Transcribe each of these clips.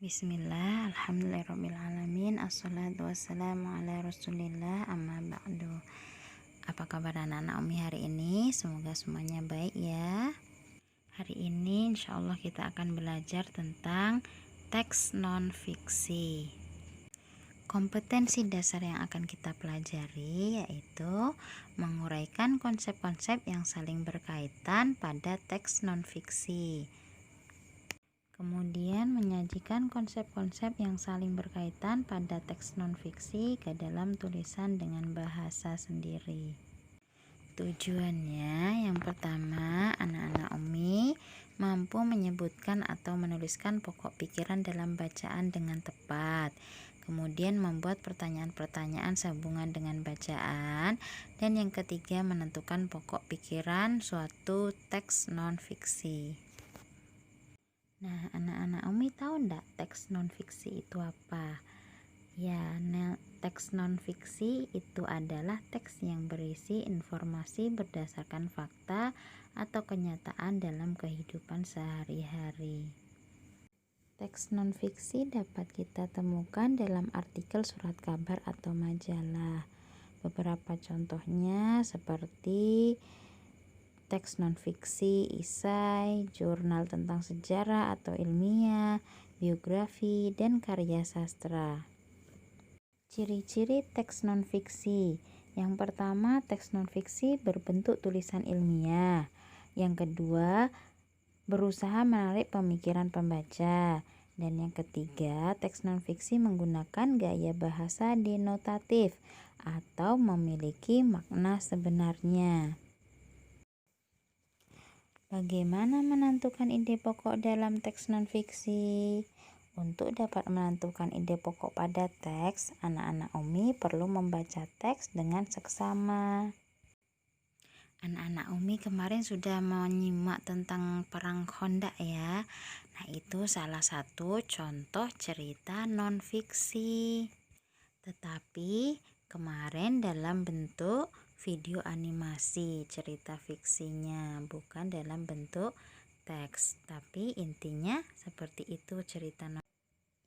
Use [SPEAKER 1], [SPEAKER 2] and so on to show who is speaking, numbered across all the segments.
[SPEAKER 1] Bismillah, alhamdulillahirrabbilalamin, assalatu wassalamu ala rasulillah, amma ba'du. Apa kabar anak-anak Umi hari ini? Semoga semuanya baik ya. Hari ini insya Allah kita akan belajar tentang teks non-fiksi. Kompetensi dasar yang akan kita pelajari yaitu menguraikan konsep-konsep yang saling berkaitan pada teks non-fiksi. Kemudian menyajikan konsep-konsep yang saling berkaitan pada teks non-fiksi ke dalam tulisan dengan bahasa sendiri. Tujuannya yang pertama, anak-anak Umi mampu menyebutkan atau menuliskan pokok pikiran dalam bacaan dengan tepat. Kemudian membuat pertanyaan-pertanyaan sehubungan dengan bacaan. Dan yang ketiga, menentukan pokok pikiran suatu teks non-fiksi. Nah, anak-anak Umi tahu enggak teks non-fiksi itu apa? Ya, teks non-fiksi itu adalah teks yang berisi informasi berdasarkan fakta atau kenyataan dalam kehidupan sehari-hari. Teks non-fiksi dapat kita temukan dalam artikel surat kabar atau majalah. Beberapa contohnya seperti teks non-fiksi, esai, jurnal tentang sejarah atau ilmiah, biografi, dan karya sastra. Ciri-ciri teks non-fiksi. Yang pertama, teks non-fiksi berbentuk tulisan ilmiah. Yang kedua, berusaha menarik pemikiran pembaca. Dan yang ketiga, teks non-fiksi menggunakan gaya bahasa denotatif atau memiliki makna sebenarnya. Bagaimana menentukan ide pokok dalam teks non-fiksi? Untuk dapat menentukan ide pokok pada teks, anak-anak Umi perlu membaca teks dengan seksama. Anak-anak Umi kemarin sudah menyimak tentang perang Khandaq ya. Nah, itu salah satu contoh cerita non-fiksi. Tetapi kemarin dalam bentuk video animasi cerita fiksinya, bukan dalam bentuk teks, tapi intinya seperti itu cerita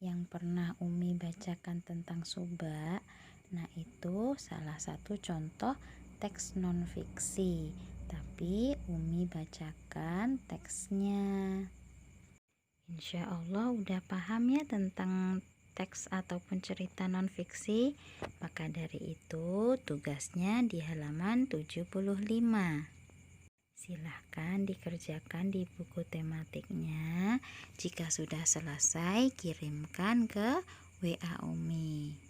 [SPEAKER 1] yang pernah Umi bacakan tentang Subak. Nah, itu salah satu contoh teks non-fiksi, tapi Umi bacakan teksnya. Insya Allah udah paham ya tentang teks ataupun cerita non-fiksi. Maka dari itu tugasnya di halaman 75. Silahkan dikerjakan di buku tematiknya. Jika sudah selesai, kirimkan ke WA Umi.